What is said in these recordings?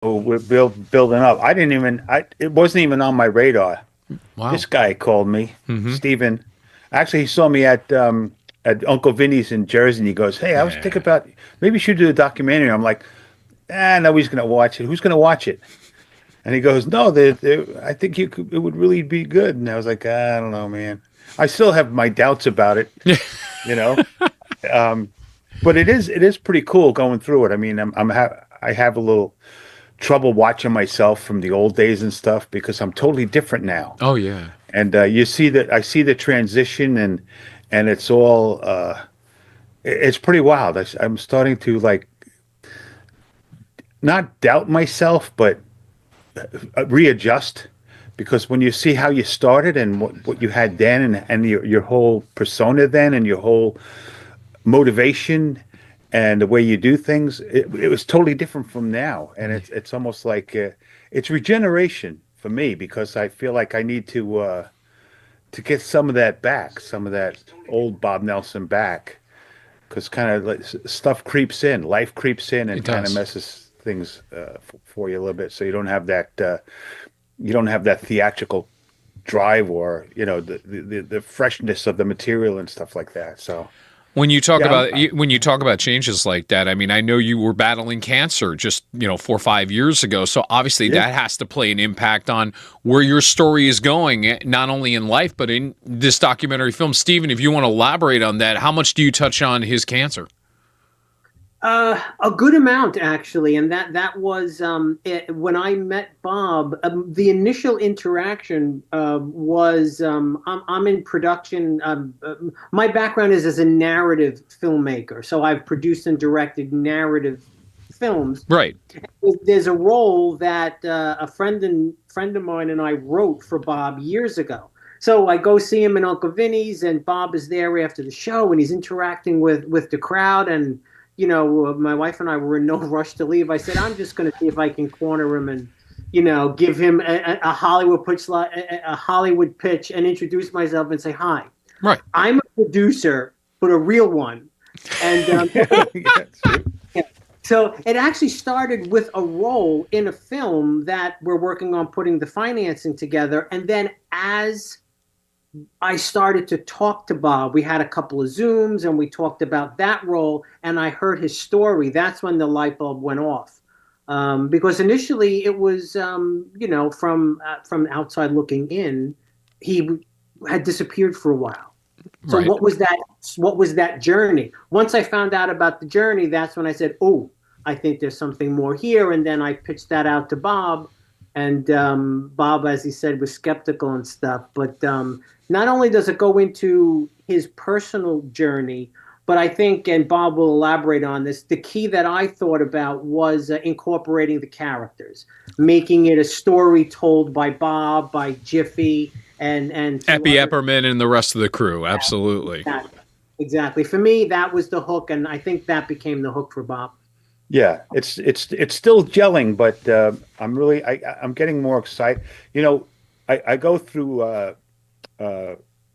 we're building up. It wasn't even on my radar. Wow. This guy called me, Hmm. Steven. Actually, he saw me at Uncle Vinny's in Jersey, and he goes, "Hey, I was thinking Yeah. about maybe you should do a documentary." I'm like, nobody's gonna watch it. Who's gonna watch it? And he goes, "No, I think it would really be good." And I was like, I don't know, man. I still have my doubts about it, you know. Um, but it is pretty cool going through it. I mean, I have a little trouble watching myself from the old days and stuff because I'm totally different now. Oh yeah. And you see that I see the transition, and it's all it's pretty wild. I'm starting to like not doubt myself, but readjust because when you see how you started and what you had then and your whole persona then and your whole motivation and the way you do things, it was totally different from now. And it's almost like it's regeneration for me because I feel like I need to get some of that back, some of that old Bob Nelson back, because kind of like stuff creeps in, life creeps in, It and kind of does. messes things for you a little bit. So you don't have that theatrical drive or the freshness of the material and stuff like that. So yeah, When you talk about changes like that, I mean, I know you were battling cancer just 4 or 5 years ago, so obviously yeah. that has to play an impact on where your story is going, not only in life but in this documentary film. Stephen, if you want to elaborate on that, how much do you touch on his cancer? A good amount actually, and that was when I met Bob. The initial interaction was I'm in production. My background is as a narrative filmmaker, so I've produced and directed narrative films. Right. There's a role that a friend of mine and I wrote for Bob years ago. So I go see him in Uncle Vinny's, and Bob is there after the show, and he's interacting with the crowd. And my wife and I were in no rush to leave. I said, I'm just going to see if I can corner him and give him a Hollywood pitch and introduce myself and say hi. Right. I'm a producer, but a real one. And yeah. So it actually started with a role in a film that we're working on putting the financing together. And then as I started to talk to Bob, we had a couple of Zooms and we talked about that role, and I heard his story. That's when the light bulb went off. Because initially it was, from outside looking in, he had disappeared for a while. So Right. What was that journey? Once I found out about the journey, that's when I said, "Oh, I think there's something more here." And then I pitched that out to Bob, and Bob, as he said, was skeptical and stuff. But not only does it go into his personal journey, but I think, and Bob will elaborate on this, the key that I thought about was incorporating the characters, making it a story told by Bob, by Jiffy, and two Epi other. Epperman and the rest of the crew. Absolutely. Exactly. Exactly. For me, that was the hook, and I think that became the hook for Bob. Yeah, it's still gelling, but I'm getting more excited. I go through uh,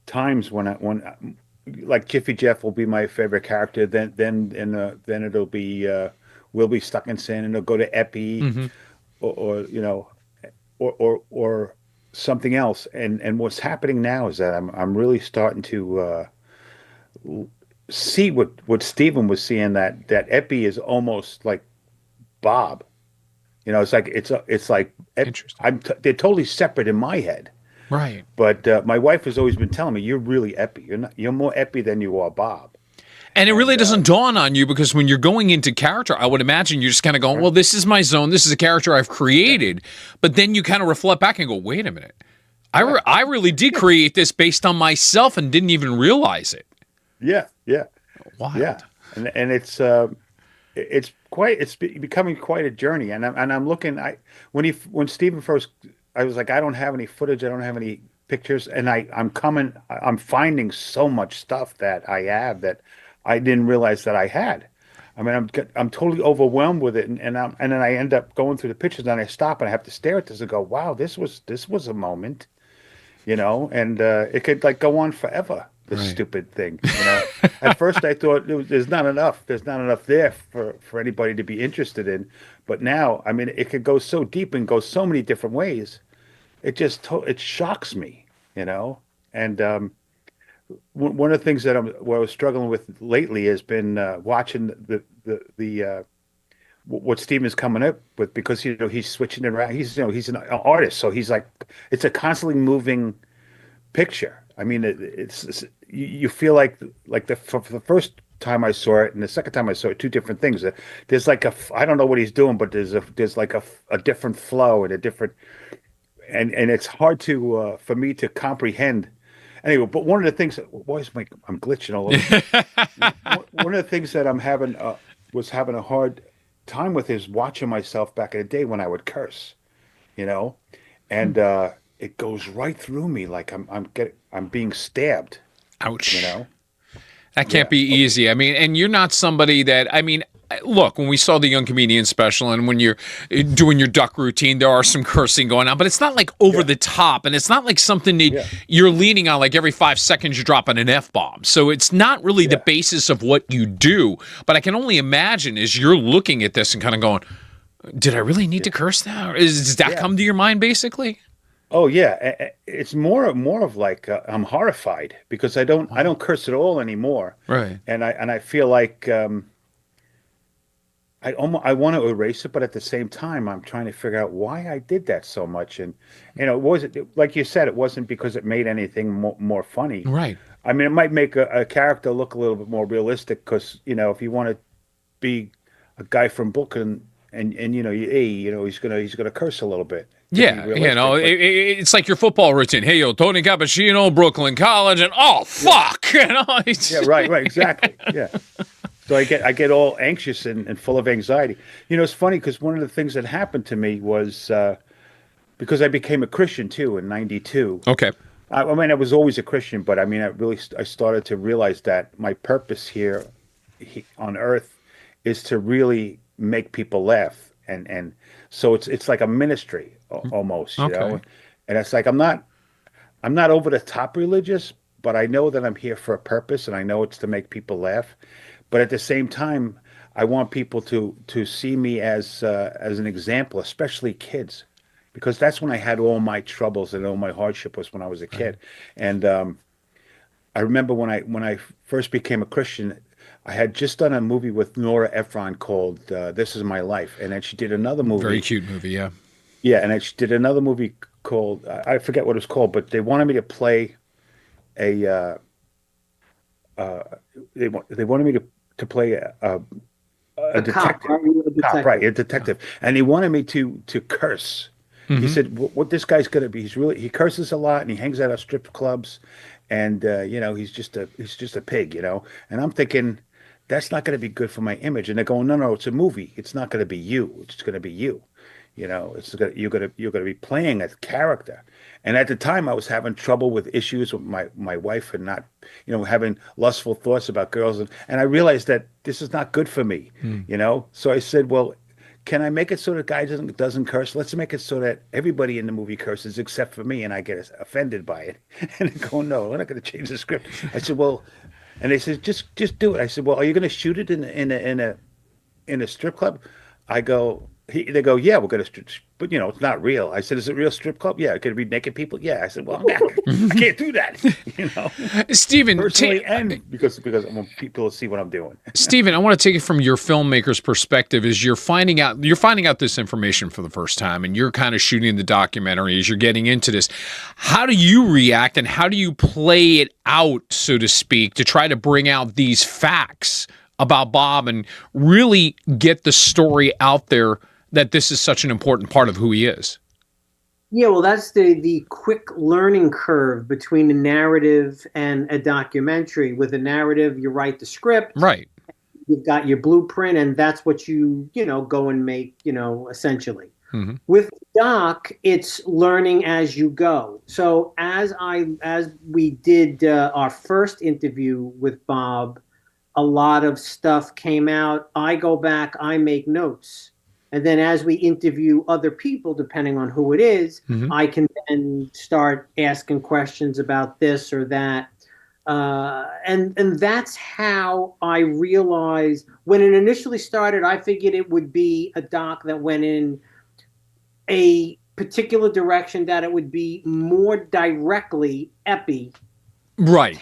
times when like Jiffy Jeff will be my favorite character. Then it'll be we'll be stuck in sin, and it'll go to Epi Hmm. or something else. And what's happening now is that I'm really starting to see what Steven was seeing, that Epi is almost like Bob. It's like Interesting. they're totally separate in my head. Right. But my wife has always been telling me you're really Epi. You're more Epi than you are Bob. And it really And doesn't dawn on you because when you're going into character, I would imagine you're just kind of going, well, this is my zone. This is a character I've created. But then you kind of reflect back and go, wait a minute. I really did create this based on myself and didn't even realize it. yeah, yeah, Wild. yeah, and it's becoming quite a journey. And I'm looking. When Stephen first, I was like, I don't have any footage. I don't have any pictures, and I'm finding so much stuff that I have that I didn't realize that I had. I mean, I'm totally overwhelmed with it, and then I end up going through the pictures, and I stop and I have to stare at this and go, wow, this was a moment, and it could like go on forever. this Right. stupid thing. At first I thought there's not enough. There's not enough there for anybody to be interested in. But now, I mean, it could go so deep and go so many different ways. It shocks me, you know. And one of the things that I was struggling with lately has been watching the what Steven's coming up with, because he's switching it around. He's an artist, so he's like, it's a constantly moving picture. I mean, it's you feel like for the first time I saw it and the second time I saw it, two different things. There's like I don't know what he's doing, but there's like a different flow and a different, and it's hard to for me to comprehend. Anyway, but one of the things, I'm glitching all over. One of the things that was having a hard time with is watching myself back in the day when I would curse, you know, and it goes right through me like I'm being stabbed. Ouch. You know, that can't be easy. I mean, and you're not somebody that, I mean, look, when we saw the Young Comedian special and when you're doing your duck routine, there are some cursing going on, but it's not like over the top, and it's not like something that you're leaning on like every 5 seconds you're dropping an F-bomb. So it's not really the basis of what you do, but I can only imagine as you're looking at this and kind of going, did I really need to curse now? Or does that come to your mind basically? Oh yeah, it's more of like I'm horrified because I don't curse at all anymore. Right. And I feel like I want to erase it, but at the same time, I'm trying to figure out why I did that so much. And it wasn't, like you said, it wasn't because it made anything more funny. Right. I mean, it might make a character look a little bit more realistic because if you want to be a guy from Brooklyn and he's gonna curse a little bit. Yeah, it's like your football routine. Hey, yo, Tony Cappuccino, Brooklyn College, and fuck, Yeah, right, exactly. Yeah. So I get all anxious and full of anxiety. It's funny because one of the things that happened to me was because I became a Christian too in '92. Okay. I mean, I was always a Christian, but I mean, I started to realize that my purpose here on Earth is to really make people laugh, and so it's like a ministry almost, you know. And it's like I'm not over the top religious, but I know that I'm here for a purpose, and I know it's to make people laugh. But at the same time, I want people to see me as an example, especially kids, because that's when I had all my troubles and all my hardship was when I was a kid. And I remember when I first became a Christian, I had just done a movie with Nora Ephron called "This Is My Life," and then she did another movie. Very cute movie, yeah. Yeah, and then she did another movie called I forget what it was called, but they wanted me to play a. They wanted me to play a detective. A detective. And he wanted me to curse. Mm-hmm. He said, "What this guy's going to be? He curses a lot, and he hangs out at strip clubs, and he's just a pig, And I'm thinking, that's not going to be good for my image. And they're going, no, it's a movie. It's not going to be you. It's going to be you. You're going to be playing a character." And at the time, I was having trouble with issues with my wife and not, having lustful thoughts about girls. And I realized that this is not good for me, So I said, well, can I make it so the guy doesn't curse? Let's make it so that everybody in the movie curses except for me, and I get offended by it. And they go, no, we're not going to change the script. I said, well, and they said, just do it. I said, well, are you going to shoot it in a strip club? I go. They go, yeah, we're going to, but it's not real. I said, is it a real strip club? Yeah, could it be naked people? Yeah. I said, well, I can't do that. Stephen, personally, and because I want people to see what I'm doing. Stephen, I want to take it from your filmmaker's perspective. As you're finding out this information for the first time, and you're kind of shooting the documentary as you're getting into this. How do you react, and how do you play it out, so to speak, to try to bring out these facts about Bob and really get the story out there that this is such an important part of who he is? Yeah, well, that's the quick learning curve between a narrative and a documentary. With a narrative, you write the script. Right. You've got your blueprint, and that's what you go and make, essentially. Mm-hmm. With doc, it's learning as you go. So as we did our first interview with Bob, a lot of stuff came out. I go back, I make notes. And then as we interview other people, depending on who it is, I can then start asking questions about this or that. And that's how I realized when it initially started. I figured it would be a doc that went in a particular direction, that it would be more directly epi, Right.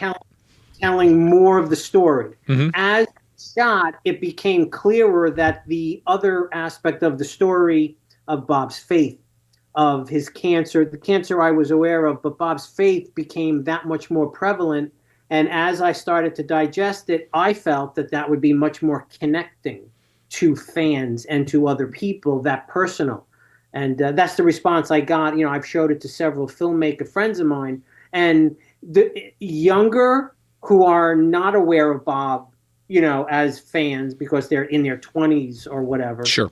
telling more of the story. Mm-hmm. As shot, it became clearer that the other aspect of the story of Bob's faith, of his cancer, the cancer I was aware of, but Bob's faith became that much more prevalent. And as I started to digest it, I felt that that would be much more connecting to fans and to other people, that personal. And that's the response I got. You know, I've showed it to several filmmaker friends of mine, and the younger who are not aware of Bob, you know, as fans because they're in their 20s or whatever, Sure,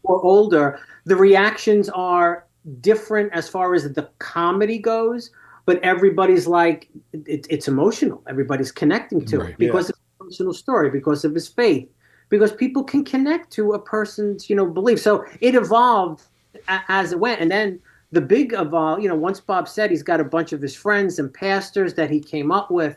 or older, the reactions are different as far as the comedy goes, but everybody's like, it's emotional. Everybody's connecting to it because of his personal story, because of his faith, because people can connect to a person's, you know, belief. So it evolved as it went. And then the big evolve, you know, once Bob said he's got a bunch of his friends and pastors that he came up with,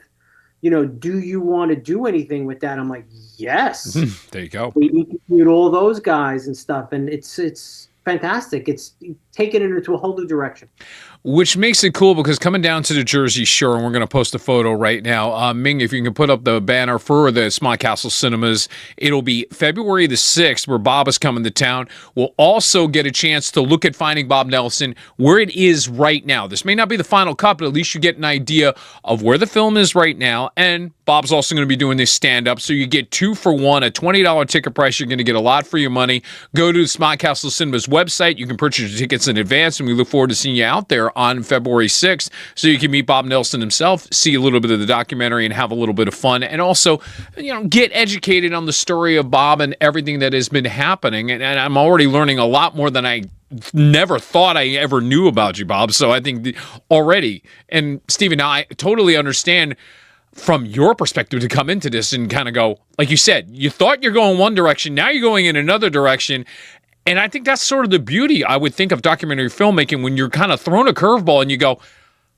you know, do you want to do anything with that? I'm like, yes. there you go. We interviewed all those guys and stuff, and it's fantastic. It's taken it into a whole new direction. Which makes it cool because coming down to the Jersey Shore, and we're going to post a photo right now. Ming, if you can put up the banner for the Smart Castle Cinemas, it'll be February the 6th where Bob is coming to town. We'll also get a chance to look at Finding Bob Nelson, where it is right now. This may not be the final cut, but at least you get an idea of where the film is right now. And Bob's also going to be doing this stand-up, so you get 2 for 1, a $20 ticket price. You're going to get a lot for your money. Go to the Smart Castle Cinemas website. You can purchase your tickets in advance, and we look forward to seeing you out there on February 6th so you can meet Bob Nelson himself, see a little bit of the documentary, and have a little bit of fun, and also, you know, get educated on the story of Bob and everything that has been happening. And I'm already learning a lot more than I never thought I ever knew about you, Bob. So I think already, and Stephen, now I totally understand from your perspective to come into this and kind of go, like you said, you thought you're going one direction, now you're going in another direction. And I think that's sort of the beauty, I would think, of documentary filmmaking, when you're kind of thrown a curveball and you go,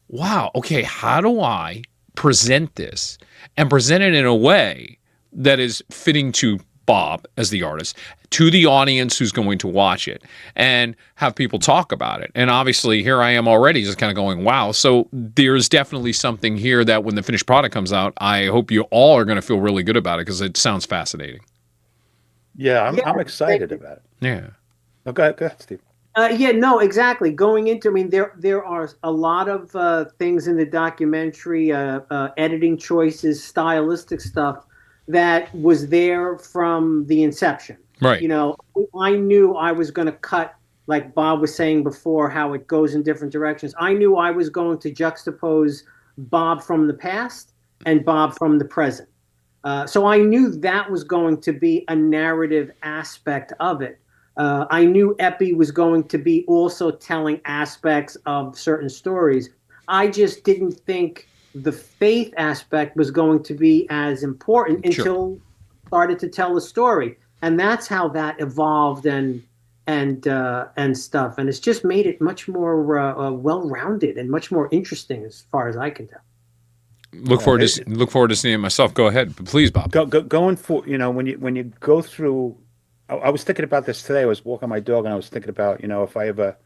wow, okay, how do I present this and present it in a way that is fitting to Bob as the artist, to the audience who's going to watch it, and have people talk about it. And obviously here I am already just kind of going, wow. So there's definitely something here that when the finished product comes out, I hope you all are going to feel really good about it because it sounds fascinating. Yeah, I'm excited about it. Yeah. Oh, go ahead, Steve. Yeah, no, exactly. Going into, I mean, there are a lot of things in the documentary, editing choices, stylistic stuff that was there from the inception. Right. You know, I knew I was going to cut, like Bob was saying before, how it goes in different directions. I knew I was going to juxtapose Bob from the past and Bob from the present. So I knew that was going to be a narrative aspect of it. I knew Epi was going to be also telling aspects of certain stories. I just didn't think the faith aspect was going to be as important until I started to tell the story. And that's how that evolved and stuff. And it's just made it much more well-rounded and much more interesting as far as I can tell. Look forward to seeing it myself. Go ahead, please, Bob. Going for, you know, when you go through, I was thinking about this today. I was walking my dog and I was thinking about, you know, if I ever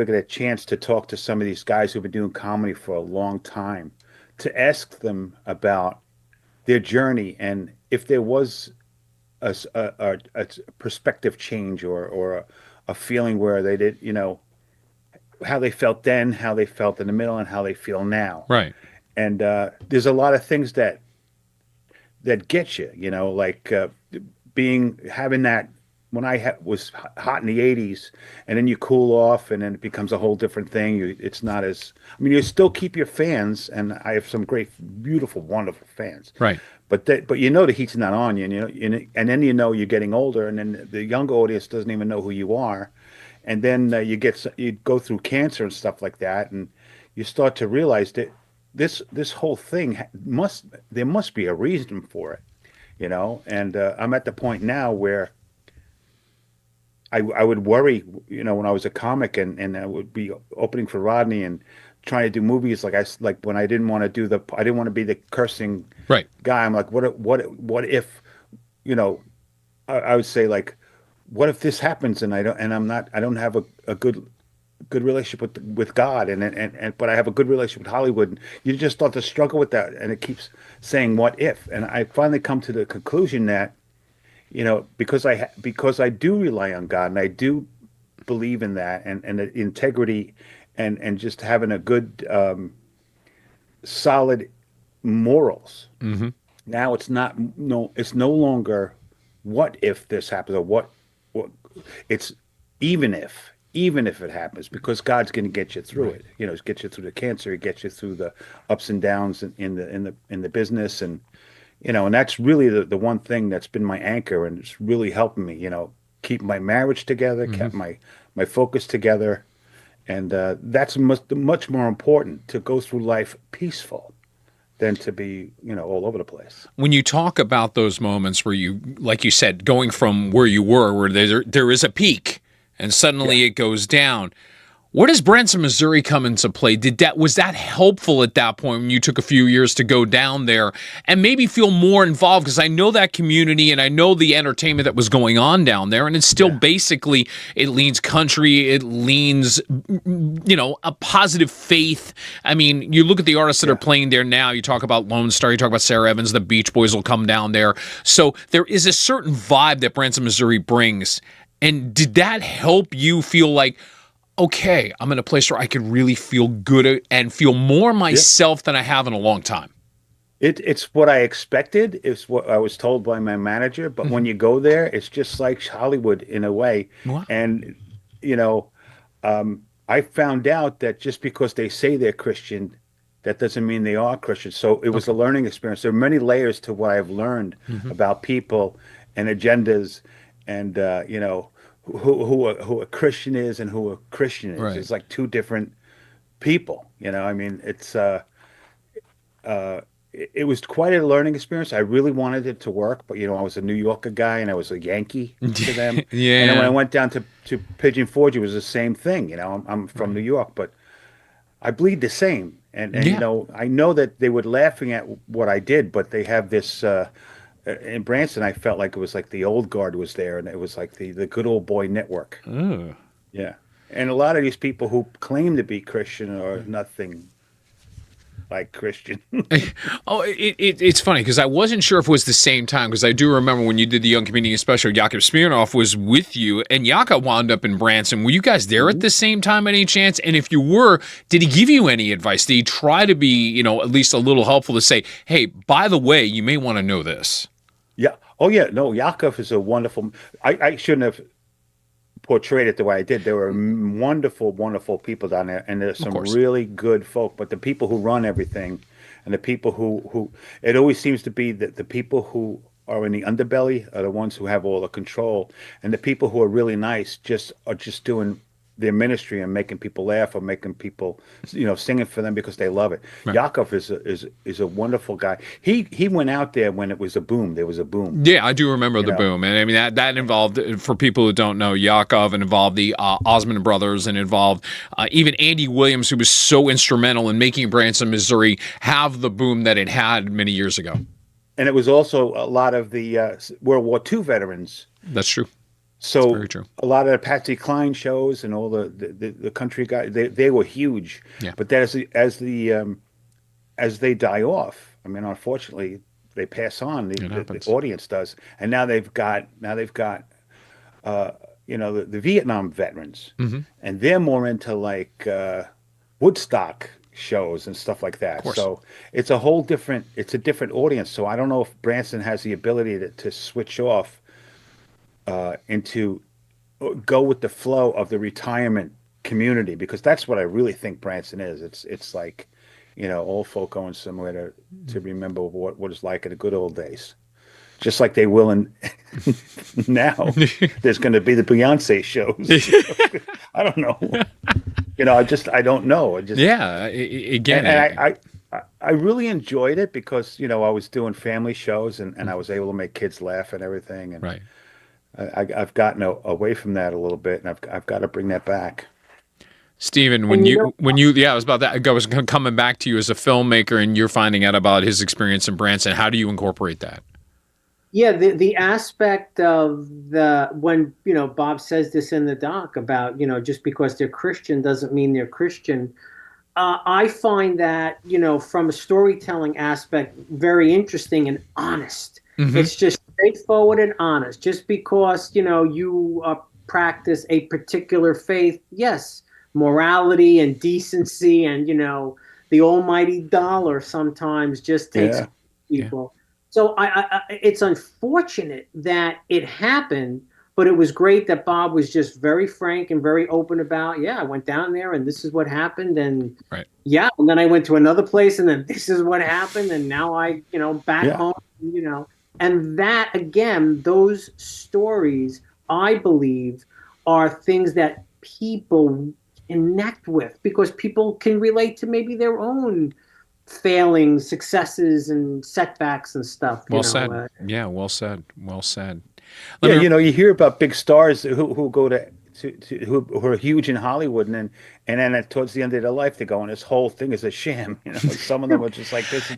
get a chance to talk to some of these guys who've been doing comedy for a long time, to ask them about their journey and if there was a perspective change or a feeling where they did, you know, how they felt then, how they felt in the middle, and how they feel now. Right. And there's a lot of things that get you, you know, like having that when I was hot in the 80s, and then you cool off, and then it becomes a whole different thing. It's not as, I mean, you still keep your fans, and I have some great, beautiful, wonderful fans. Right. But you know the heat's not on you, and and then you know you're getting older, and then the younger audience doesn't even know who you are, and then you go through cancer and stuff like that, and you start to realize that this whole thing there must be a reason for it, you know. And I'm at the point now where I would worry, you know, when I was a comic and I would be opening for Rodney and trying to do movies, like when I didn't want to I didn't want to be the cursing Right. guy. I'm like, what if, you know, I would say like, what if this happens and I don't have a good relationship with God and but I have a good relationship with Hollywood. You just start to struggle with that, and it keeps saying what if. And I finally come to the conclusion that, you know, because I do rely on God and I do believe in that and the integrity and just having a good solid morals. Mm-hmm. Now it's no longer what if this happens or what it's even if it happens, because God's going to get you through Right. it. You know, get you through the cancer, get you through the ups and downs in the business, and you know, and that's really the one thing that's been my anchor, and it's really helping me. You know, keep my marriage together, Mm-hmm. kept my focus together, and that's much more important to go through life peaceful than to be, you know, all over the place. When you talk about those moments where you, like you said, going from where you were, where there is a peak, and suddenly Yeah. it goes down. Where does Branson, Missouri come into play? Was that helpful at that point when you took a few years to go down there and maybe feel more involved? Because I know that community and I know the entertainment that was going on down there, and it's still Yeah. basically, it leans country, it leans, you know, a positive faith. I mean, you look at the artists that are playing there now. You talk about Lone Star, you talk about Sarah Evans, the Beach Boys will come down there. So there is a certain vibe that Branson, Missouri brings. And did that help you feel like, okay, I'm in a place where I can really feel good and feel more myself than I have in a long time? It's what I expected. It's what I was told by my manager. But when you go there, it's just like Hollywood in a way. Wow. And, you know, I found out that just because they say they're Christian, that doesn't mean they are Christian. So it was a learning experience. There are many layers to what I've learned about people and agendas and, you know, who a Christian is and who a Christian is. Right. It's like two different people, you know. I mean, it was quite a learning experience. I really wanted it to work, but you know, I was a New Yorker guy and I was a Yankee to them. Yeah. And then when I went down to Pigeon Forge, it was the same thing. You know, I'm from New York, but I bleed the same. And Yeah. you know, I know that they were laughing at what I did, but they have this in Branson. I felt like it was like the old guard was there, and it was like the good old boy network. Oh. Yeah. And a lot of these people who claim to be Christian are nothing like Christian. Oh, it's funny because I wasn't sure if it was the same time, because I do remember when you did the Young Comedian Special, Jakob Smirnoff was with you, and Jakob wound up in Branson. Were you guys there at the same time, any chance? And if you were, did he give you any advice? Did he try to be, you know, at least a little helpful to say, hey, by the way, you may want to know this? Yeah. Oh, yeah. No, Yakov is a wonderful. I shouldn't have portrayed it the way I did. There were wonderful, wonderful people down there, and there's some course. really good folk. But the people who run everything, and the people who it always seems to be that the people who are in the underbelly are the ones who have all the control, and the people who are really nice are just doing their ministry and making people laugh or making people, you know, singing for them because they love it. Right. Yakov is a wonderful guy. He went out there when it was a boom. There was a boom. Yeah, I do remember the know. boom, and I mean that involved, for people who don't know, Yakov, and involved the Osmond brothers, and involved even Andy Williams, who was so instrumental in making Branson, Missouri, have the boom that it had many years ago. And it was also a lot of the World War II veterans. That's true. So very true. a lot of the Patsy Cline shows and all the country guys, they were huge. Yeah. But that as they die off, I mean, unfortunately, they pass on. The audience does, and now they've got you know, the Vietnam veterans, and they're more into like Woodstock shows and stuff like that. So it's a different audience. So I don't know if Branson has the ability to switch off into go with the flow of the retirement community, because that's what I really think Branson is. It's like, you know, old folk going somewhere to remember what it's like in the good old days. Just like they will in now. There's going to be the Beyonce shows. I don't know. You know, I don't know. Again, and I really enjoyed it because, you know, I was doing family shows and I was able to make kids laugh and everything. And right. I've gotten away from that a little bit, and I've got to bring that back. Stephen, yeah, I was about that. I was coming back to you as a filmmaker, and you're finding out about his experience in Branson. How do you incorporate that? Yeah, the aspect of when Bob says this in the doc about just because they're Christian doesn't mean they're Christian. I find that from a storytelling aspect very interesting and honest. Mm-hmm. It's just straightforward and honest. Just because you practice a particular faith, yes, morality and decency and the almighty dollar sometimes just takes people. Yeah. So it's unfortunate that it happened, but it was great that Bob was just very frank and very open about, I went down there and this is what happened. And and then I went to another place and then this is what happened. And now I, back home, and that, again, those stories, I believe, are things that people connect with because people can relate to maybe their own failings, successes, and setbacks and stuff. Well said. Well said. Well said. You hear about big stars who go to who are huge in Hollywood, and then towards the end of their life, they go, and this whole thing is a sham. Some of them are just like this.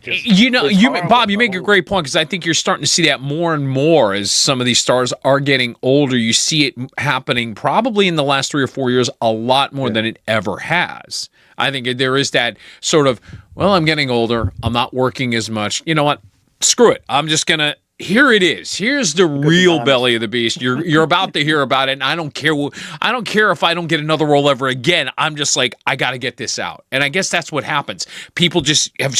Bob, you make a great point because I think you're starting to see that more and more as some of these stars are getting older. You see it happening probably in the last 3 or 4 years a lot more than it ever has. I think there is that sort of, well, I'm getting older. I'm not working as much. You know what? Screw it. I'm just going to, here it is. Here's the real belly of the beast. You're about to hear about it. And I don't care if I don't get another role ever again. I'm just like, I got to get this out. And I guess that's what happens. People just have,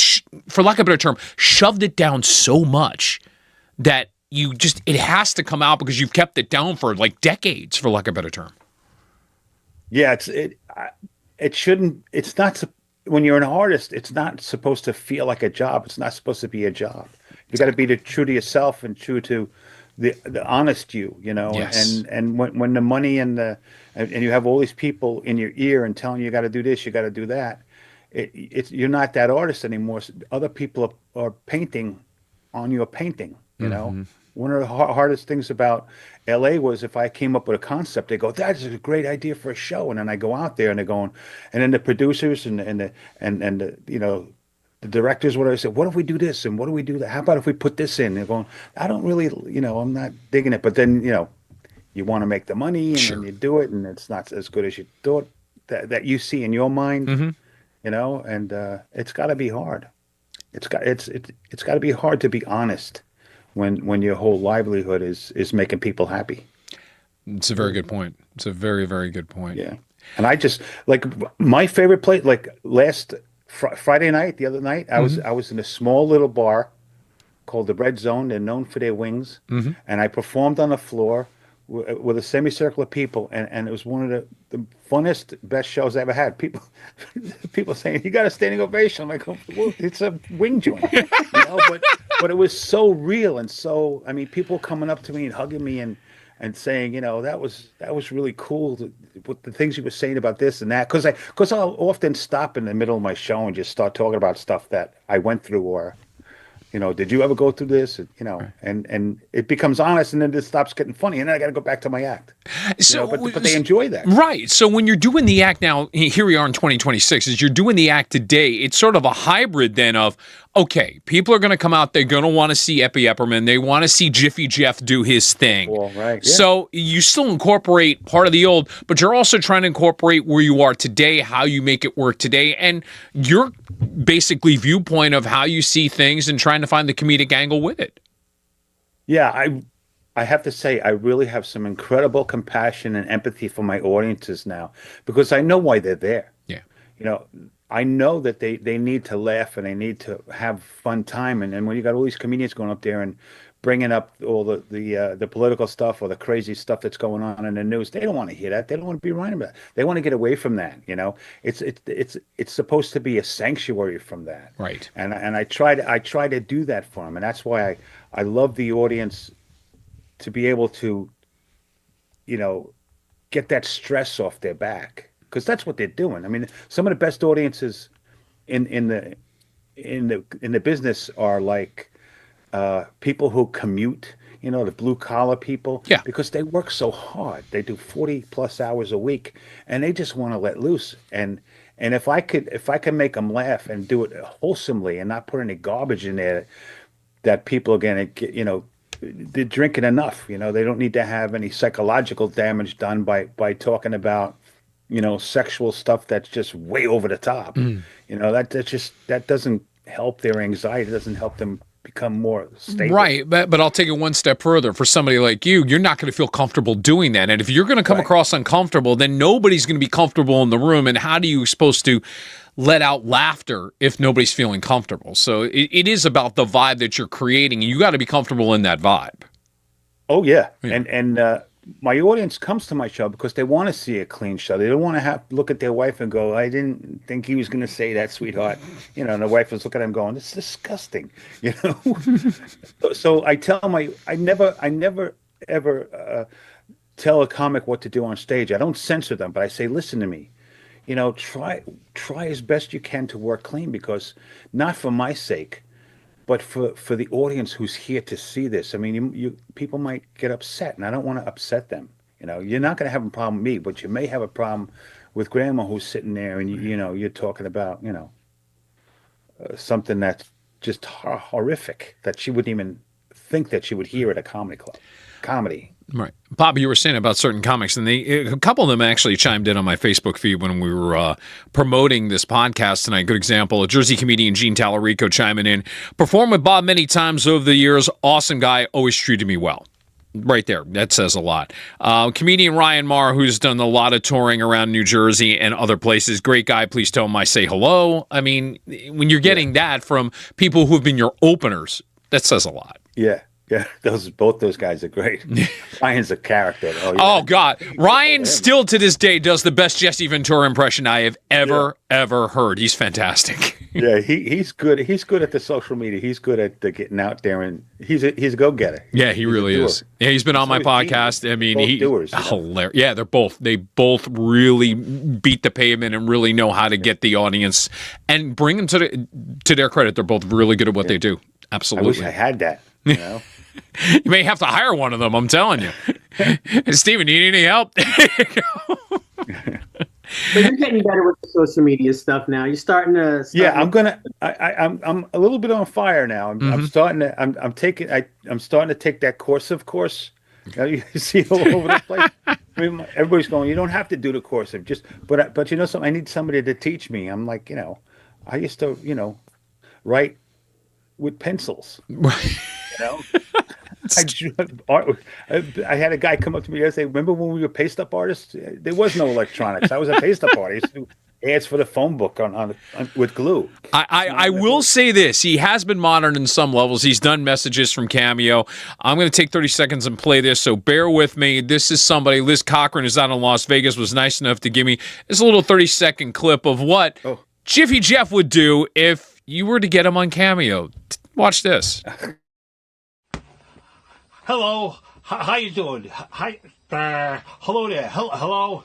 for lack of a better term, shoved it down so much that it has to come out because you've kept it down for like decades, for lack of a better term. Yeah, it shouldn't. It's not. When you're an artist, it's not supposed to feel like a job. It's not supposed to be a job. You got to be true to yourself and true to the honest you. Yes. And when the money and you have all these people in your ear and telling you got to do this, you got to do that. You're not that artist anymore. Other people are painting on your painting. One of the hardest things about LA was if I came up with a concept, they go, "That's a great idea for a show," and then I go out there and they're going, and then the producers and the directors, what I said, what if we do this and what do we do that? How about if we put this in? They're going, I don't really, I'm not digging it, but then you want to make the money and then you do it, and it's not as good as you thought that you see in your mind, and it's got to be hard. It's got to be hard to be honest. When your whole livelihood is making people happy. It's a very good point. It's a very, very good point. Yeah. And I just, like, my favorite place, like last Friday night, the other night, I was in a small little bar called the Red Zone. They're known for their wings. Mm-hmm. And I performed on the floor with a semicircle of people, and it was one of the funnest, best shows I ever had. People saying, "You got a standing ovation." I'm like, "Oh, well, it's a wing joint," but it was so real and so. I mean, people coming up to me and hugging me and saying, that was really cool. With the things you were saying about this and that, because I'll often stop in the middle of my show and just start talking about stuff that I went through or. Did you ever go through this? And it becomes honest, and then it stops getting funny, and then I got to go back to my act. But they enjoy that, right? So when you're doing the act now, here we are in 2026. As you're doing the act today, it's sort of a hybrid then of, okay, people are going to come out, they're going to want to see Epi Epperman, they want to see Jiffy Jeff do his thing. Well, right. Yeah. So you still incorporate part of the old, but you're also trying to incorporate where you are today, how you make it work today, and your basically viewpoint of how you see things and trying to find the comedic angle with it. Yeah, I have to say, I really have some incredible compassion and empathy for my audiences now because I know why they're there. Yeah. I know that they need to laugh and they need to have fun time. And when you got all these comedians going up there and bringing up all the political stuff or the crazy stuff that's going on in the news, they don't want to hear that. They don't want to be writing about it. They want to get away from that. It's supposed to be a sanctuary from that. Right. And I try to do that for them. And that's why I love the audience to be able to, get that stress off their back. Because that's what they're doing. I mean, some of the best audiences in the business are like people who commute. the blue collar people, Yeah. because they work so hard. They do 40 plus hours a week, and they just want to let loose. And if I could make them laugh and do it wholesomely and not put any garbage in there, that people are going to get, they're drinking enough. They don't need to have any psychological damage done by talking about, sexual stuff that's just way over the top. That doesn't help their anxiety. It doesn't help them become more stable. Right, but I'll take it one step further. For somebody like you, you're not going to feel comfortable doing that. And if you're going to come across uncomfortable, then nobody's going to be comfortable in the room. And how do you supposed to let out laughter if nobody's feeling comfortable? So it is about the vibe that you're creating, and you got to be comfortable in that vibe. Oh yeah. And my audience comes to my show because they want to see a clean show. They don't want to have to look at their wife and go, "I didn't think he was going to say that, sweetheart." And the wife was looking at him going, "It's disgusting." So I tell I never ever tell a comic what to do on stage. I don't censor them, but I say, "Listen to me. Try as best you can to work clean, because not for my sake, but for the audience who's here to see this. I mean, you people might get upset, and I don't want to upset them. You're not going to have a problem with me, but you may have a problem with Grandma who's sitting there, and you're talking about something that's just horrific that she wouldn't even think that she would hear at a comedy club. Comedy. Right. Bobby, you were saying about certain comics, and a couple of them actually chimed in on my Facebook feed when we were promoting this podcast tonight. Good example, a Jersey comedian, Gene Tallarico, chiming in. Performed with Bob many times over the years. Awesome guy, always treated me well. Right there. That says a lot. Comedian Ryan Marr, who's done a lot of touring around New Jersey and other places. Great guy. Please tell him I say hello. I mean, when you're getting that from people who've been your openers, that says a lot. Yeah. Yeah, both those guys are great. Ryan's a character. Oh God, Ryan still to this day does the best Jesse Ventura impression I have ever heard. He's fantastic. Yeah, he's good. He's good at the social media. He's good at getting out there, and he's a go-getter. Yeah, he really is. Yeah, he's been on my podcast. I mean, he's hilarious. Yeah, they both really beat the pavement and really know how to get the audience and bring them to their credit. They're both really good at what they do. Absolutely. I wish I had that. You may have to hire one of them, I'm telling you. Steven, you need any help? So you're getting better with the social media stuff now. You're starting to. I'm a little bit on fire now. I'm starting to take that course. You see it all over the place. I mean, everybody's going, you don't have to do the course of but something. I need somebody to teach me. I'm like, I used to, write with pencils. I had a guy come up to me yesterday. Remember when we were paste up artists? There was no electronics. I was a paste up artist. I used to do ads for the phone book on with glue. I will say this: he has been modern in some levels. He's done messages from Cameo. I'm going to take 30 seconds and play this, so bear with me. This is somebody. Liz Cochran is out in Las Vegas. Was nice enough to give me this little 30-second clip of what Jiffy Jeff would do if you were to get him on Cameo. Watch this. Hello, how you doing? Hi, hello there. Hello.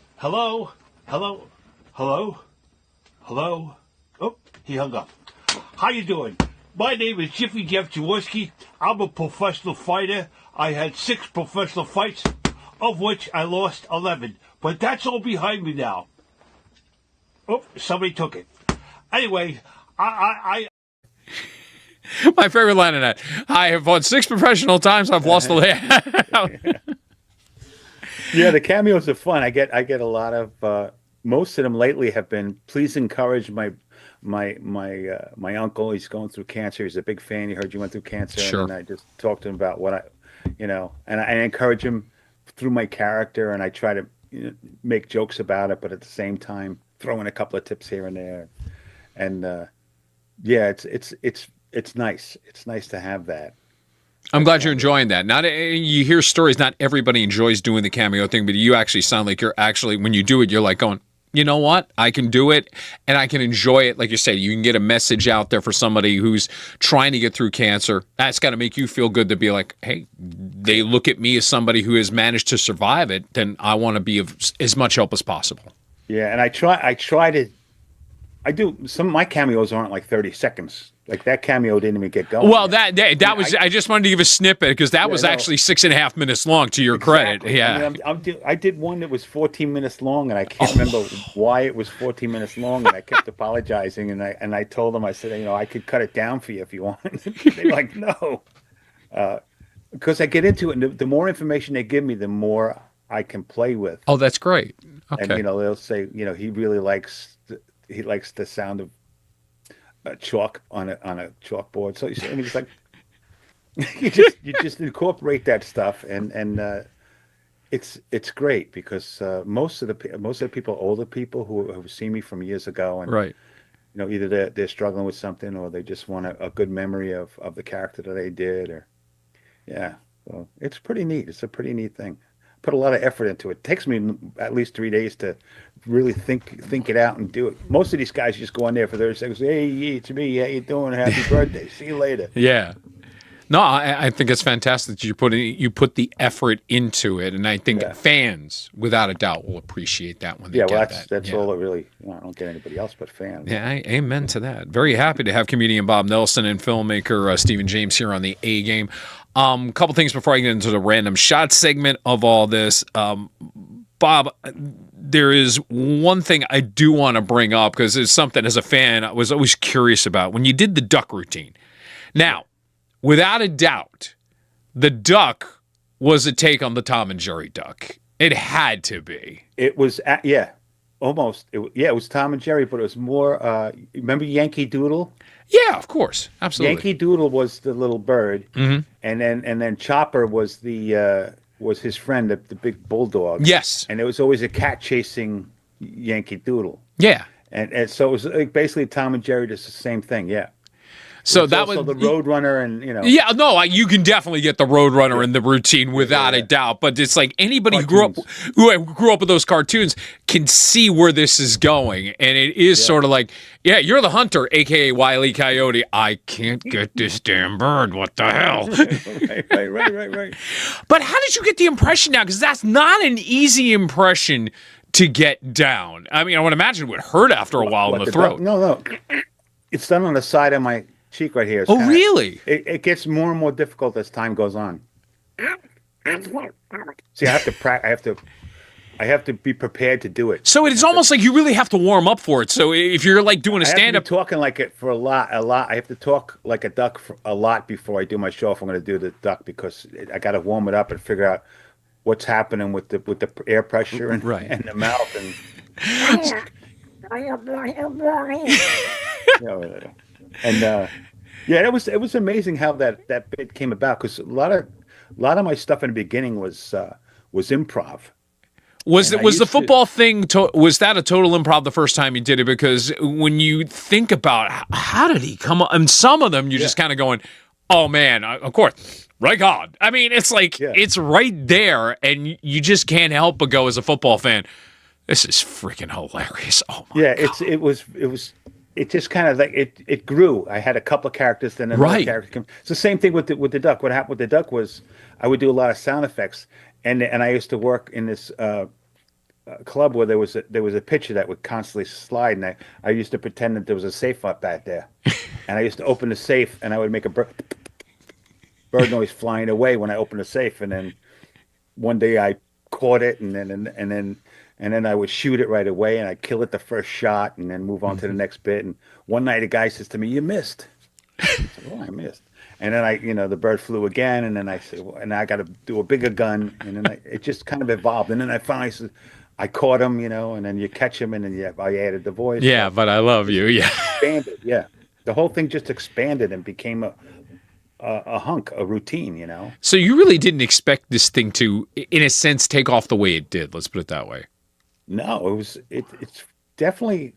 Oh, he hung up. How you doing? My name is Jiffy Jeff Jaworski. I'm a professional fighter. I had 6 professional fights, of which I lost 11. But that's all behind me now. Oh, somebody took it. Anyway, I My favorite line in that. I have fought 6 professional times. I've lost the Yeah, the cameos are fun. I get a lot of most of them lately have been, please encourage my uncle. He's going through cancer. He's a big fan. He heard you went through cancer. Sure. And I just talked to him about what and I encourage him through my character, and I try to make jokes about it, but at the same time throw in a couple of tips here and there. And it's nice. It's nice to have that. I'm glad you're enjoying that. Not you hear stories. Not everybody enjoys doing the cameo thing, but you actually sound like you're actually, when you do it, you're like going, you know what? I can do it, and I can enjoy it. Like you said, you can get a message out there for somebody who's trying to get through cancer. That's got to make you feel good to be like, hey, they look at me as somebody who has managed to survive it. Then I want to be of as much help as possible. Yeah, and I try to I do. Some of my cameos aren't like 30 seconds. Like that cameo didn't even get going. Well, that was. I just wanted to give a snippet because that was actually 6.5 minutes long. To your credit, yeah. I mean, I did one that was 14 minutes long, and I can't remember why it was 14 minutes long, and I kept apologizing, and I told them, I said, I could cut it down for you if you want. They're like, no, because I get into it, and the more information they give me, the more I can play with. Oh, that's great. Okay. And they'll say, he really likes the sound of chalk on a chalkboard. So it's like you just incorporate that stuff, and it's great because most of the people, older people who have seen me from years ago, and right, either they're struggling with something or they just want a good memory of the character that they did, or so it's pretty neat. It's a pretty neat thing. Put a lot of effort into it. It takes me at least 3 days to really think it out and do it. Most of these guys just go on there for 30 seconds. Hey, it's me. How you doing? Happy birthday. See you later. Yeah. No, I think it's fantastic that you put the effort into it, and I think fans, without a doubt, will appreciate that when they get that. That's all it really. I don't get anybody else but fans. Yeah, amen to that. Very happy to have comedian Bob Nelson and filmmaker Stephen James here on the A Game. Couple things before I get into the random shot segment of all this. Bob, there is one thing I do want to bring up because it's something as a fan I was always curious about when you did the duck routine. Now, without a doubt, the duck was a take on the Tom and Jerry duck. It had to be. It was, almost. It was Tom and Jerry, but it was more. Remember Yankee Doodle? Yeah, of course, absolutely. Yankee Doodle was the little bird, mm-hmm. and then Chopper was was his friend, the big bulldog. Yes, and it was always a cat chasing Yankee Doodle. Yeah, and so it was like basically Tom and Jerry, just the same thing. Yeah. So that was the Roadrunner, and Yeah, no, you can definitely get the Roadrunner in the routine without a doubt. But it's like anybody who grew up with those cartoons can see where this is going, and it is sort of like, you're the hunter, aka Wile E. Coyote. I can't get this damn bird. What the hell? Right. But how did you get the impression down? Because that's not an easy impression to get down. I mean, I would imagine it would hurt after a while in the throat. No, it's done on the side of my cheek right here. Really? It gets more and more difficult as time goes on. See, I have to be prepared to do it. So it's almost like you really have to warm up for it. So if you're like doing a stand-up, talking like it for a lot. I have to talk like a duck for a lot before I do my show. If I'm going to do the duck, because I got to warm it up and figure out what's happening with the air pressure and the mouth and. It was amazing how that bit came about, because a lot of my stuff in the beginning was improv. Was the football thing? Was that a total improv the first time you did it? Because when you think about how did he come up, and some of them you're just kind of going, oh man, of course, right on. I mean, it's like it's right there, and you just can't help but go as a football fan. This is freaking hilarious. Oh my God. It just kind of like it grew. I had a couple of characters, then another character came. It's the same thing with the duck. What happened with the duck was I would do a lot of sound effects, and I used to work in this club where there was a pitcher that would constantly slide, and I used to pretend that there was a safe up back there, and I used to open the safe, and I would make a bird noise flying away when I opened the safe, and then one day I caught it, and then I would shoot it right away, and I'd kill it the first shot, and then move on to the next bit. And one night a guy says to me, "You missed." I said, "Oh, I missed." And then the bird flew again, and then I said, well, and I got to do a bigger gun, and then it just kind of evolved. And then I finally said, I caught him, and then you catch him, and then I added the voice. Yeah, but I love you. Yeah. Expanded. Yeah. The whole thing just expanded and became a routine, So you really didn't expect this thing to, in a sense, take off the way it did. Let's put it that way. No, it's definitely,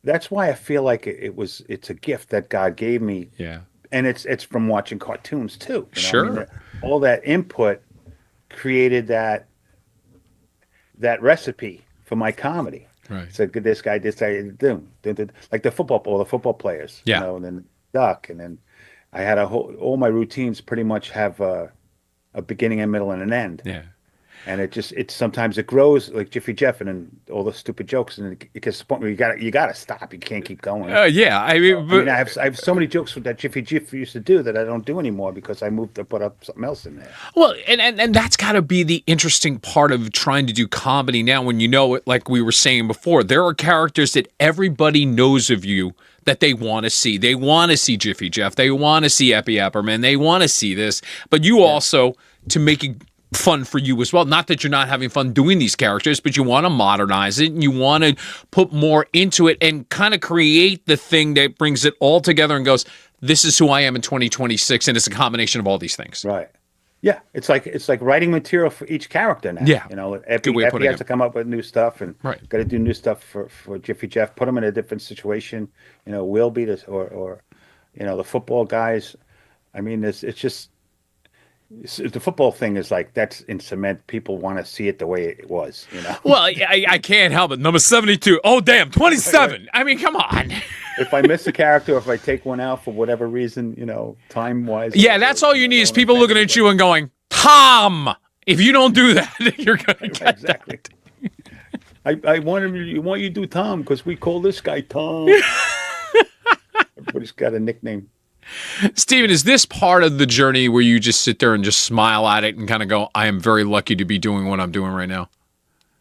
that's why I feel like it's a gift that God gave me. Yeah. And it's from watching cartoons too. Sure. I mean, all that input created that recipe for my comedy. Right. So this guy, like the football players. Yeah. And then duck, and then I had all my routines pretty much have a beginning, a middle, and an end. Yeah. And it sometimes it grows like Jiffy Jeff and then all the stupid jokes, and it gets to the point where you gotta stop. You can't keep going. Yeah, I mean, but, I have so many jokes that Jiffy Jeff used to do that I don't do anymore because I moved to put up something else in there. well, and that's got to be the interesting part of trying to do comedy now. When you know it, like we were saying before, there are characters that everybody knows of you that they want to see. They want to see Jiffy Jeff. They want to see Epi Epperman. They want to see this, but you also to make it fun for you as well. Not that you're not having fun doing these characters, but you want to modernize it and you want to put more into it and kind of create the thing that brings it all together and goes, this is who I am in 2026, and it's a combination of all these things. Right. Yeah, it's like writing material for each character now. Yeah. Epi has to come up with new stuff, and right. got to do new stuff for Jiffy Jeff. Put him in a different situation. Will be this or the football guys. I mean, it's just. The football thing is like that's in cement. People want to see it the way it was, Well, I can't help it. Number 72. Oh, damn, 27. I mean, come on. If I miss a character, or if I take one out for whatever reason, time wise. Yeah, that's all you need is people looking at you and going, Tom. If you don't do that, you're gonna get exactly. I want you to do Tom because we call this guy Tom. Everybody's got a nickname. Steven, is this part of the journey where you just sit there and just smile at it and kind of go, I am very lucky to be doing what I'm doing right now?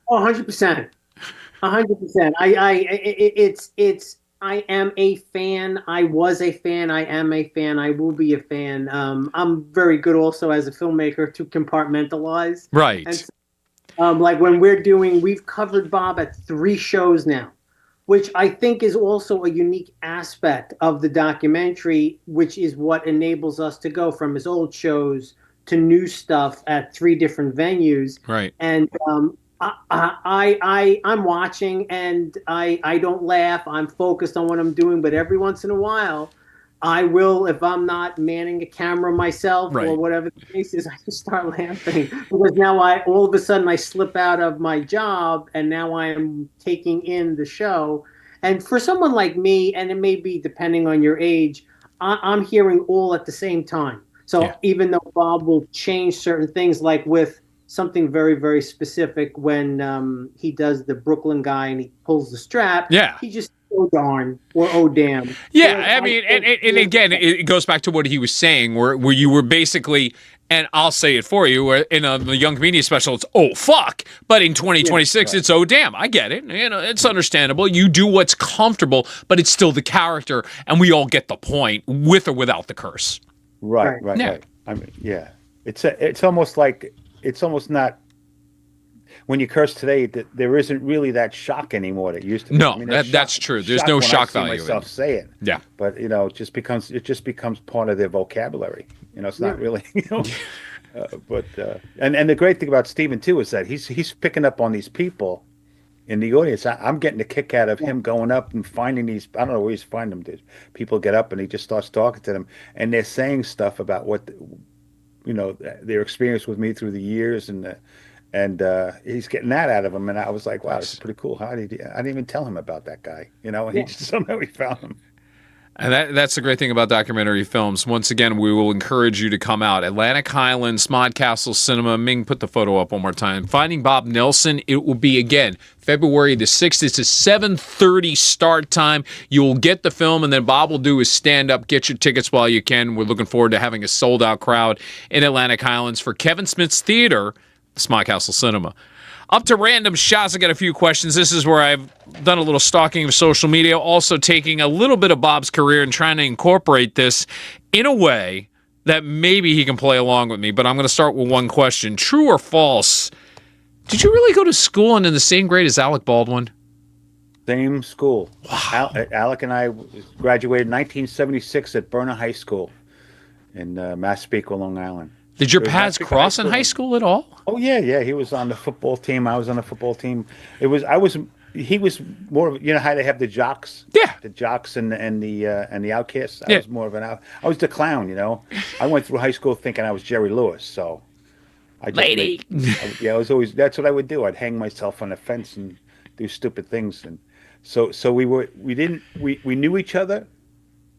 Oh, 100%. 100%. I am a fan. I was a fan. I am a fan. I will be a fan. I'm very good also as a filmmaker to compartmentalize. Right. And so, like when we've covered Bob at 3 shows now, which I think is also a unique aspect of the documentary, which is what enables us to go from his old shows to new stuff at 3 different venues. Right. And I'm watching and I don't laugh. I'm focused on what I'm doing, but every once in a while, I will, if I'm not manning a camera myself or whatever the case is, I just start laughing because now all of a sudden I slip out of my job and now I am taking in the show. And for someone like me, and it may be depending on your age, I'm hearing all at the same time. So even though Bob will change certain things, like with something very, very specific when he does the Brooklyn guy and he pulls the strap, he just oh darn or oh damn. Yeah, I mean, and again, it goes back to what he was saying, where you were basically, and I'll say it for you, where in the Young Comedian special, it's oh fuck, but in 2026, it's oh damn. I get it, it's understandable. You do what's comfortable, but it's still the character, and we all get the point, with or without the curse. Right. I mean, it's almost like it's almost not. When you curse today, there isn't really that shock anymore that used to be. No, that's true. There's no shock value. Myself say it. Yeah, but it just becomes part of their vocabulary. It's not really. But the great thing about Steven too is that he's picking up on these people in the audience. I'm getting a kick out of him going up and finding these. I don't know where he's finding them. People get up and he just starts talking to them, and they're saying stuff about what their experience with me through the years and he's getting that out of him, and I was like, "Wow, this is pretty cool." I didn't even tell him about that guy, and he just somehow he found him. And that's the great thing about documentary films. Once again, we will encourage you to come out. Atlantic Highlands, Smodcastle Cinema. Ming, put the photo up one more time. Finding Bob Nelson. It will be, again, February the 6th. It's a 7:30 start time. You'll get the film, and then Bob will do his stand-up. Get your tickets while you can. We're looking forward to having a sold-out crowd in Atlantic Highlands for Kevin Smith's Theater, Smodcastle Cinema. Up to random shots, I got a few questions. This is where I've done a little stalking of social media, also taking a little bit of Bob's career and trying to incorporate this in a way that maybe he can play along with me. But I'm going to start with one question. True or false? Did you really go to school and in the same grade as Alec Baldwin? Same school. Wow. Alec and I graduated in 1976 at Burner High School in Massapequa, Long Island. Did your paths cross in high school at all? Oh yeah. He was on the football team. I was on the football team. He was more of how they have the jocks. Yeah. The jocks and the outcasts. I was more of I was the clown. I went through high school thinking I was Jerry Lewis. So I was always that's what I would do. I'd hang myself on a fence and do stupid things. And so we knew each other.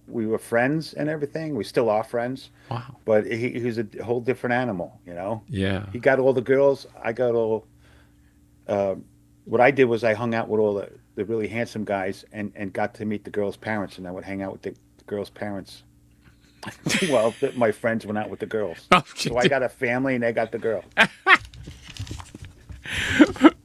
we were friends and everything. We still are friends. Wow. But he was a whole different animal, you know. Yeah. He got all the girls. I got all. What I did was I hung out with all the really handsome guys and got to meet the girls' parents, and I would hang out with the girls' parents. Well, my friends went out with the girls. So I got a family, and they got the girl.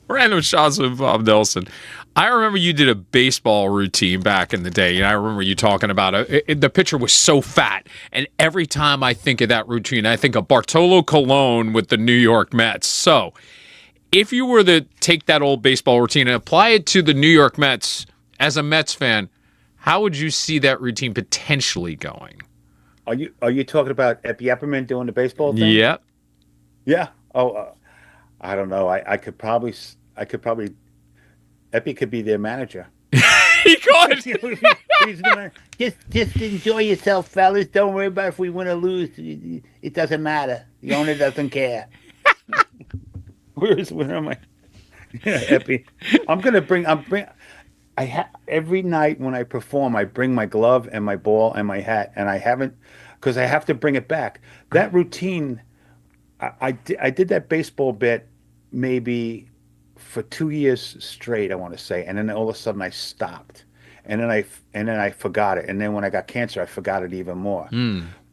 Random shots with Bob Nelson. I remember you did a baseball routine back in the day, and I remember you talking about it. The pitcher was so fat, and every time I think of that routine, I think of Bartolo Colon with the New York Mets. So, if you were to take that old baseball routine and apply it to the New York Mets, as a Mets fan, how would you see that routine potentially going? Are you talking about Epi Epperman doing the baseball thing? Yep. Yeah. Oh, I don't know. I could probably. Epi could be their manager. He could. Just enjoy yourself, fellas. Don't worry about if we win or lose. It doesn't matter. The owner doesn't care. Where am I? Yeah, Epi. Every night when I perform, I bring my glove and my ball and my hat, and I haven't, because I have to bring it back. That routine, I did that baseball bit maybe for 2 years straight, I want to say, and then all of a sudden I stopped, and then I forgot it, and then when I got cancer, I forgot it even more.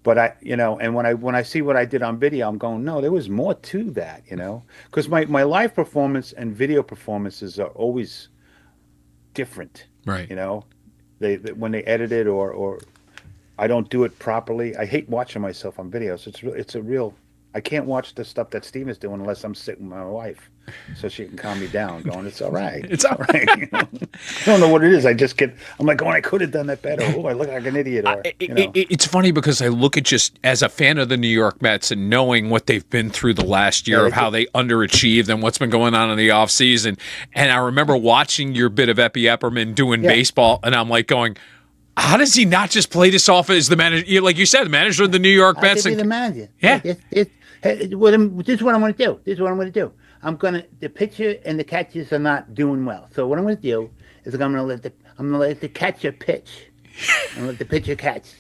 But and when I see what I did on video, I'm going, no, there was more to that, because my live performance and video performances are always different, right? They when they edit it or I don't do it properly. I hate watching myself on videos. It's a real. I can't watch the stuff that Steve is doing unless I'm sitting with my wife, so she can calm me down. Going, it's all right. It's all right. I don't know what it is. I'm like, I could have done that better. Oh, I look like an idiot. Or, It's funny because I look at, just as a fan of the New York Mets and knowing what they've been through the last year, of how they underachieved and what's been going on in the offseason. And I remember watching your bit of Epi Epperman doing baseball, and I'm like going, how does he not just play this off as the manager? Like you said, the manager of the New York Mets. I could be the manager. Yeah. This is what I'm going to do. The pitcher and the catchers are not doing well. So what I'm going to do is I'm going to let the catcher pitch and let the pitcher catch.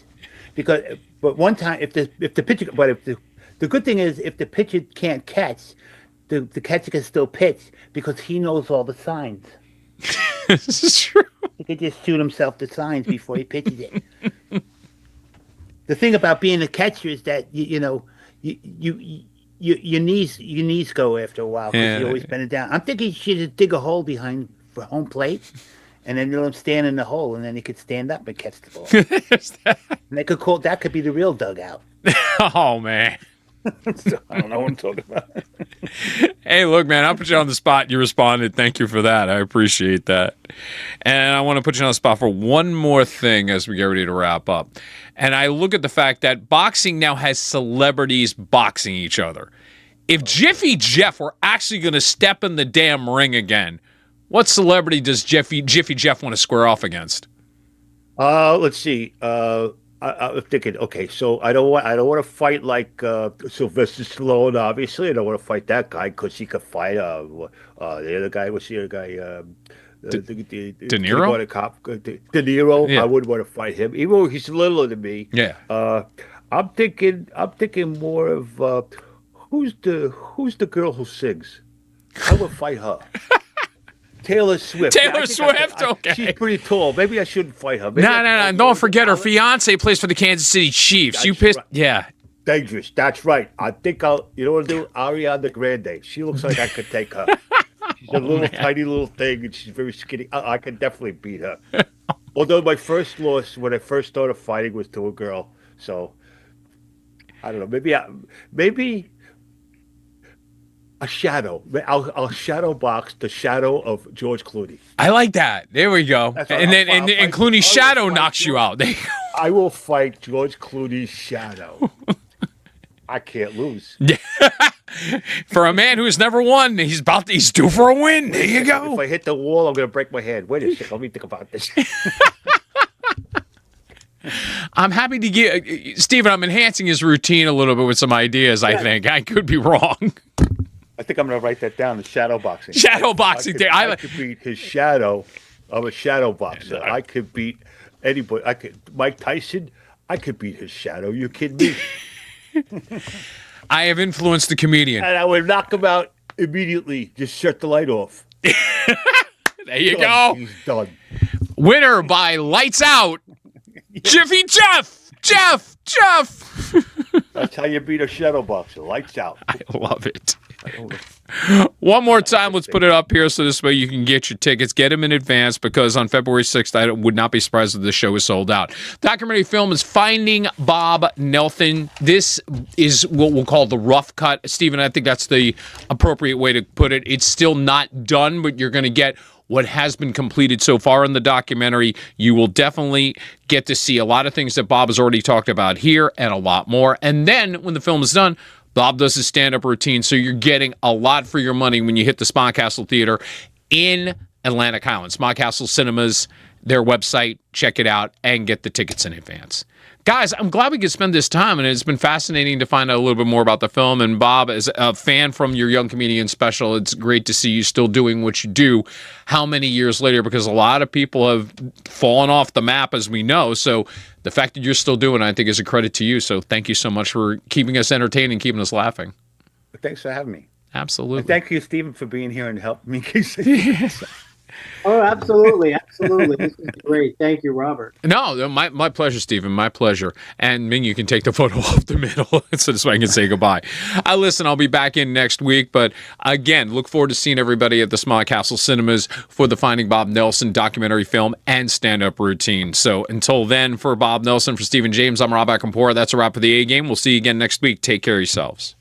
But one time, the good thing is if the pitcher can't catch, the catcher can still pitch because he knows all the signs. This is true. He could just shoot himself the signs before he pitches it. The thing about being a catcher is that your knees go after a while because you're always bending down. I'm thinking you should just dig a hole behind for home plate, and then let him stand in the hole, and then he could stand up and catch the ball. And they could call that could be the real dugout. Oh man. So, I don't know what I'm talking about. Hey, look, man, I put you on the spot. You responded. Thank you for that. I appreciate that. And I want to put you on the spot for one more thing as we get ready to wrap up. And I look at the fact that boxing now has celebrities boxing each other. If Jiffy Jeff were actually going to step in the damn ring again, what celebrity does Jiffy Jeff want to square off against? Let's see. I'm thinking, okay, so I don't want to fight like Sylvester Stallone. Obviously, I don't want to fight that guy because he could fight the other guy. What's the other guy? De Niro. De Niro. Yeah. I wouldn't want to fight him, even though he's littler than me. Yeah. I'm thinking more of who's the girl who sings? I would fight her. Taylor Swift. Okay. She's pretty tall. Maybe I shouldn't fight her. No. Don't forget, her fiance plays for the Kansas City Chiefs. You pissed? Right. Yeah. Dangerous. That's right. I think you know what I'll do? Ariana Grande. She looks like I could take her. She's a little tiny little thing, and she's very skinny. I can definitely beat her. Although my first loss when I first started fighting was to a girl. So, I don't know. Maybe a shadow. I'll shadow box the shadow of George Clooney. I like that. There we go. And Clooney's shadow knocks you out. I will fight George Clooney's shadow. I can't lose. For a man who's never won, he's due for a win. There you go. If I hit the wall, I'm going to break my head. Wait a second. Let me think about this. I'm happy to get Stephen. I'm enhancing his routine a little bit with some ideas. I think I could be wrong. I think I'm going to write that down. The shadow boxing. Shadow boxing. I could beat his shadow. I'm a shadow boxer. I could beat Anybody, I could. Mike Tyson, I could beat his shadow. You kidding me? I have influenced the comedian. And I would knock him out immediately. Just shut the light off. There you go. He's done. Winner by Lights Out, Jiffy Jeff. Jeff. That's how you beat a shadow boxer. Lights out. I love it. One more time, let's put it up here so this way you can get your tickets. Get them in advance because on February 6th, I would not be surprised if the show is sold out. Documentary film is Finding Bob Nelson. This is what we'll call the rough cut. Stephen, I think that's the appropriate way to put it. It's still not done, but you're going to get what has been completed so far in the documentary. You will definitely get to see a lot of things that Bob has already talked about here and a lot more. And then when the film is done, Bob does his stand-up routine, so you're getting a lot for your money when you hit the Smodcastle Theater in Atlantic Highlands. Smodcastle Cinemas, their website, check it out, and get the tickets in advance. Guys, I'm glad we could spend this time, and it's been fascinating to find out a little bit more about the film. And Bob, as a fan from your Young Comedian special, it's great to see you still doing what you do. How many years later? Because a lot of people have fallen off the map, as we know. So the fact that you're still doing it, I think, is a credit to you. So thank you so much for keeping us entertained and keeping us laughing. Thanks for having me. Absolutely. And thank you, Stephen, for being here and helping me. Oh, absolutely. This is great. Thank you, Robert. No, my pleasure, Stephen. My pleasure. And Ming, you can take the photo off the middle so this way I can say goodbye. Listen, I'll be back in next week. But again, look forward to seeing everybody at the Smodcastle Cinemas for the Finding Bob Nelson documentary film and stand-up routine. So until then, for Bob Nelson, for Stephen James, I'm Rob Acampora. That's a wrap for the A-Game. We'll see you again next week. Take care of yourselves.